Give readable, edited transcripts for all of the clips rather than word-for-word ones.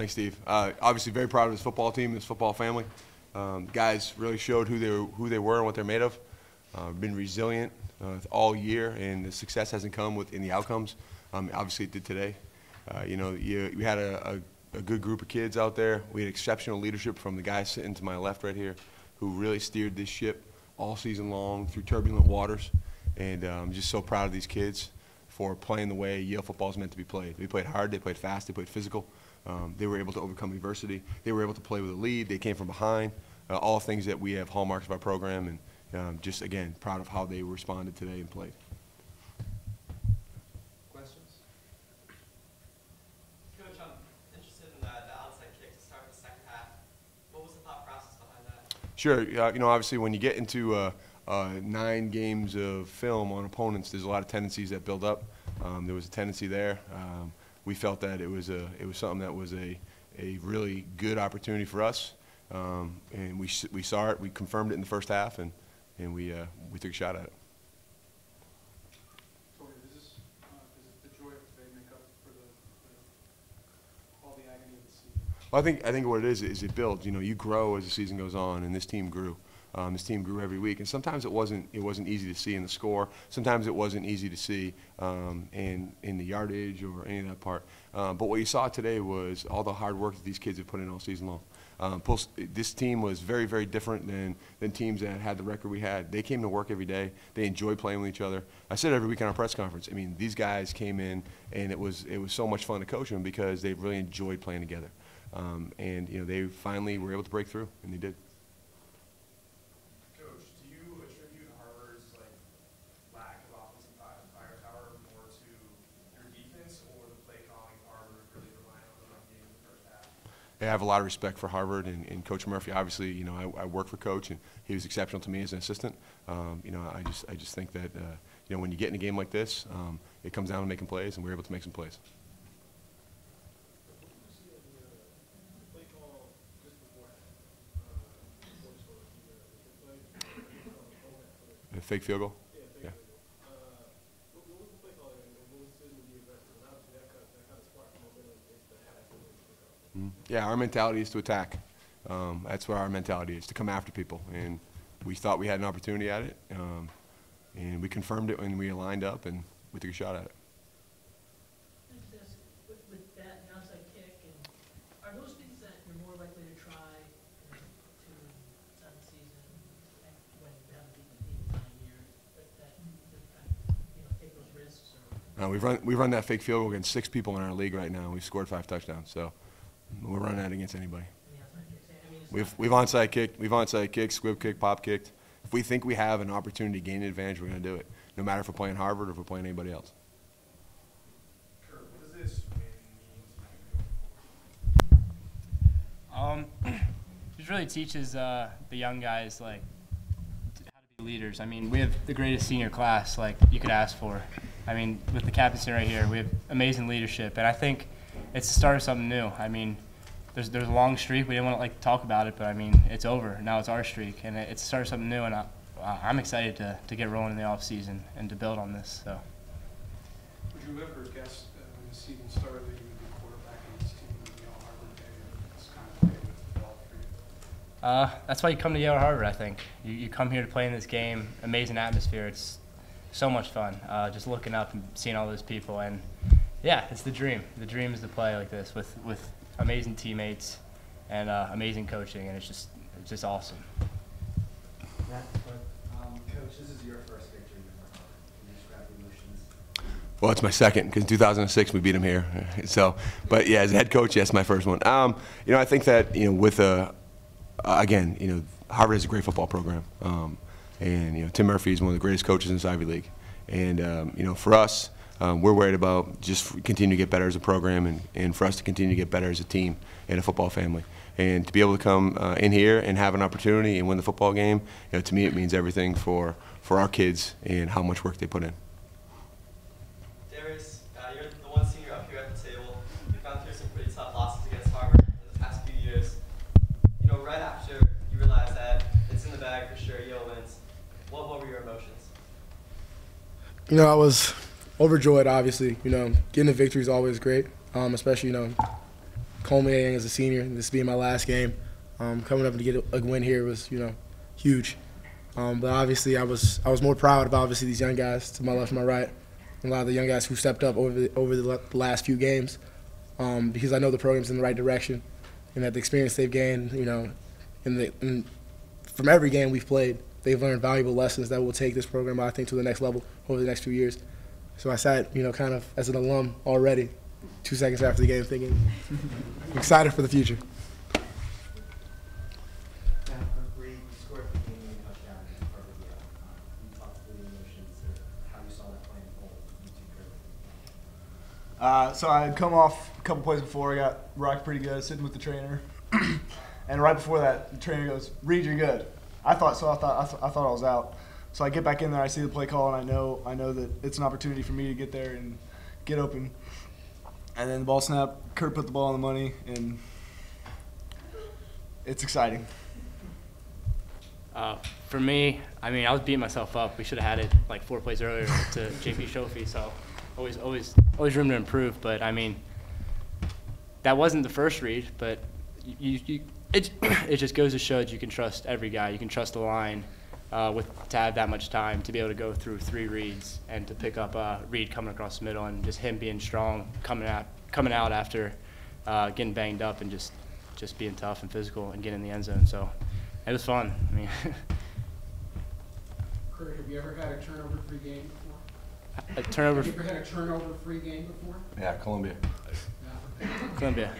Thanks, Steve. Obviously, very proud of this football team, this football family. Guys really showed who they were and what they're made of. Been resilient all year, and the success hasn't come in the outcomes. Obviously, it did today. We had a good group of kids out there. We had exceptional leadership from the guy sitting to my left right here, who really steered this ship all season long through turbulent waters. And I'm just so proud of these kids for playing the way Yale football is meant to be played. They played hard, they played fast, they played physical. They were able to overcome adversity. They were able to play with a lead. They came from behind. All things that we have hallmarks of our program, and just, again, proud of how they responded today and played. Questions? Coach, I'm interested in the outside kick to start the second half. What was the thought process behind that? Sure. Obviously, when you get into 9 games of film on opponents, there's a lot of tendencies that build up. There was a tendency there. We felt that it was something that was a really good opportunity for us, and we saw it. We confirmed it in the first half, and we took a shot at it. Tori, is it the joy of today make up for all the agony of the season? Well, I think what it is it builds. You grow as the season goes on, and this team grew. This team grew every week, and sometimes it wasn't easy to see in the score. Sometimes it wasn't easy to see in the yardage or any of that part. But what you saw today was all the hard work that these kids have put in all season long. This team was very, very different than teams that had the record we had. They came to work every day. They enjoyed playing with each other. I said every week on our press conference, I mean, these guys came in, and it was so much fun to coach them because they really enjoyed playing together. And they finally were able to break through, and they did. Coach, do you attribute Harvard's lack of offensive firepower more to your defense or the play calling Harvard really relying on the run game in the first half? I have a lot of respect for Harvard and Coach Murphy. Obviously, I work for Coach, and he was exceptional to me as an assistant. I just think that when you get in a game like this, it comes down to making plays, and we're able to make some plays. A fake field goal? Yeah. What was the play call and what was the decision to be aggressive? And obviously that kind of sparked momentum into the half. Yeah, our mentality is to attack. That's what our mentality is, to come after people. And we thought we had an opportunity at it, and we confirmed it when we lined up, and we took a shot at it. With that outside kick, and are those things that you're more likely to try to start the season when you haven't beaten the team in 9 years, that take those risks? We've run that fake field goal against 6 people in our league right now. We've scored 5 touchdowns, so we're running that against anybody. We've onside kicked, squib kicked, pop kicked. If we think we have an opportunity to gain an advantage, we're going to do it, no matter if we're playing Harvard or if we're playing anybody else. Kurt, what does this win mean to you? It really teaches the young guys how to be leaders. I mean, we have the greatest senior class you could ask for. I mean, with the captaincy right here, we have amazing leadership, and I think it's the start of something new. I mean, there's a long streak. We didn't want to talk about it, but I mean, it's over. Now it's our streak, and it's the start of something new. And I'm excited to get rolling in the off season and to build on this. So. Would you ever guess when the season started that you would be quarterbacking this team in the Yale Harvard day? It's kind of way with the ball for you. That's why you come to Yale Harvard. I think you come here to play in this game. Amazing atmosphere. It's so much fun. Just looking up and seeing all those people, and yeah, it's the dream. The dream is to play like this with amazing teammates and amazing coaching, and it's just awesome. Coach, this is your first victory with Harvard. Can you describe the emotions? Well, it's my second, because in 2006 we beat them here. So, but yeah, as a head coach, yes, my first one. I think that with again, Harvard has a great football program, and Tim Murphy is one of the greatest coaches in this Ivy League, and for us. We're worried about just continue to get better as a program, and for us to continue to get better as a team and a football family. And to be able to come in here and have an opportunity and win the football game, to me it means everything for our kids and how much work they put in. Darius, you're the one senior up here at the table. You've gone through some pretty tough losses against Harvard in the past few years. Right after you realized that it's in the bag for sure, Yale wins, what were your emotions? I was overjoyed, obviously. Getting a victory is always great, especially, culminating as a senior and this being my last game. Coming up to get a win here was, huge. But obviously I was more proud of obviously these young guys to my left and my right, and a lot of the young guys who stepped up over the last few games, because I know the program's in the right direction, and that the experience they've gained, from every game we've played, they've learned valuable lessons that will take this program, I think, to the next level over the next few years. So I sat, kind of as an alum already, 2 seconds after the game, thinking, I'm excited for the future. Reed, you scored the game-winning touchdown in Harvard Yale. You talked through the emotions or how you saw that playing forward. So I had come off a couple plays before. I got rocked pretty good, sitting with the trainer. And right before that, the trainer goes, "Reed, you're good." I thought so. I thought I was out. So I get back in there. I see the play call, and I know that it's an opportunity for me to get there and get open. And then the ball snap. Kurt put the ball on the money, and it's exciting. For me, I was beating myself up. We should have had it like 4 plays earlier to JP Shofi, so always room to improve. But that wasn't the first read, but it just goes to show that you can trust every guy. You can trust the line to have that much time to be able to go through 3 reads and to pick up a read coming across the middle, and just him being strong, coming out after getting banged up, and just being tough and physical and getting in the end zone. So it was fun. Kurt, have you ever had a turnover-free game before? A turnover. Have you ever had a turnover-free game before? Yeah, Columbia. Yeah. Columbia.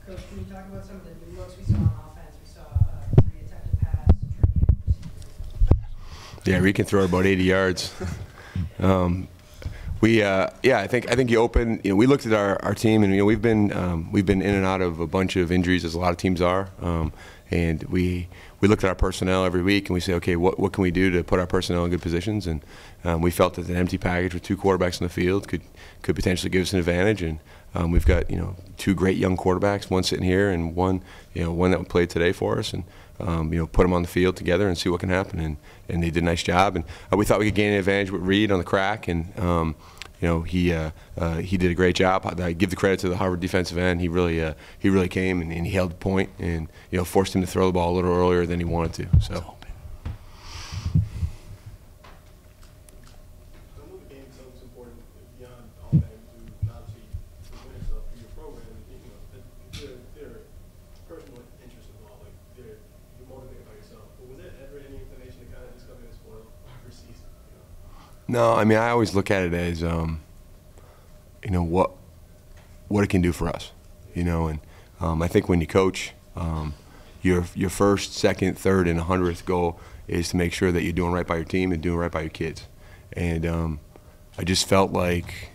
Coach, can you talk about some of the new looks we saw on offense? We saw a 3-attempted pass, Yeah, we can throw about 80 yards. I think you open. We looked at our team, and we've been in and out of a bunch of injuries, as a lot of teams are. And we looked at our personnel every week, and we say, okay, what can we do to put our personnel in good positions? And we felt that an empty package with 2 quarterbacks in the field could potentially give us an advantage. And we've got 2 great young quarterbacks, one sitting here and one that played today for us, and put them on the field together and see what can happen. And they did a nice job. And we thought we could gain an advantage with Reed on the crack, and he did a great job. I give the credit to the Harvard defensive end. He really came and he held the point, and forced him to throw the ball a little earlier than he wanted to. So. I know the game is so important beyond all that to not only to win stuff for your program. There are personal interests involved. Like you're motivated by yourself. But was there ever any inclination to kind of just come in and spoil your season? No, I always look at it as what it can do for us, and I think when you coach, your first, second, third, and 100th goal is to make sure that you're doing right by your team and doing right by your kids. And I just felt like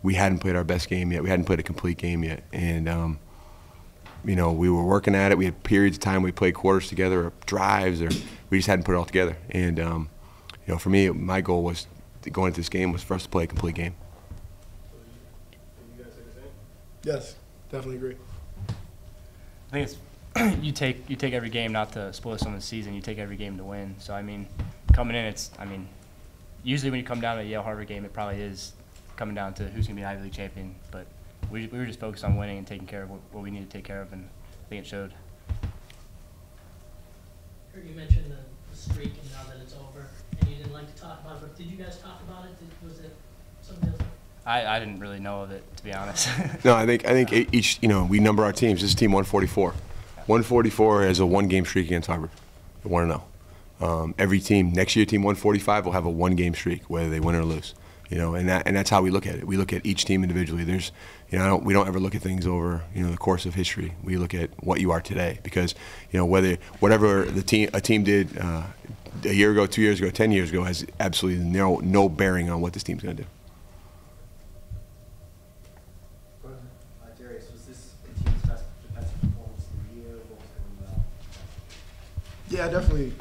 we hadn't played our best game yet. We hadn't played a complete game yet. And we were working at it. We had periods of time we played quarters together, or drives, or we just hadn't put it all together. And for me, my goal was going into this game was for us to play a complete game. So you guys say the same? Yes, definitely agree. I think it's you take every game not to spoil someone's season. You take every game to win. So coming in, usually when you come down to a Yale Harvard game, it probably is coming down to who's going to be Ivy League champion. But we were just focused on winning and taking care of what we needed to take care of, and I think it showed. Kurt, you mentioned the streak and now that it's over, and you didn't like to talk about it, but did you guys talk about it? Was it something else? I didn't really know of it, to be honest. No, I think each, we number our teams. This is team 144. 144 has a 1-game streak against Harvard. I want to know. Every team, next year, team 145 will have a 1-game streak, whether they win or lose. And that's how we look at it. We look at each team individually. There's, we don't ever look at things over, the course of history. We look at what you are today, because, whatever a team did a year ago, 2 years ago, 10 years ago has absolutely no bearing on what this team's going to do. Darius, was this the team's best defensive performance of the year? What was going well? Yeah, definitely.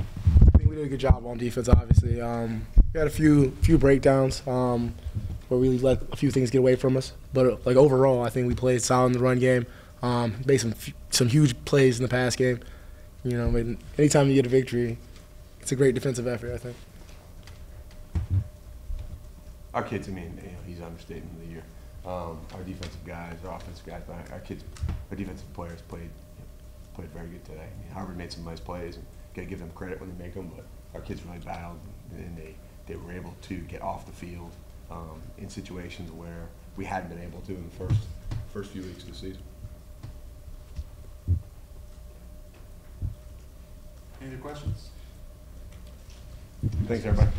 I think we did a good job on defense, obviously. We had a few breakdowns where we let a few things get away from us. But, overall, I think we played solid in the run game, made some huge plays in the pass game. Anytime you get a victory, it's a great defensive effort, I think. our kids, I mean, he's an understatement of the year. Our defensive guys, our offensive guys, but our kids, our defensive players played very good today. I mean, Harvard made some nice plays, and gotta give them credit when they make them. But our kids really battled, and they were able to get off the field in situations where we hadn't been able to in the first few weeks of the season. Any other questions? Thanks, everybody.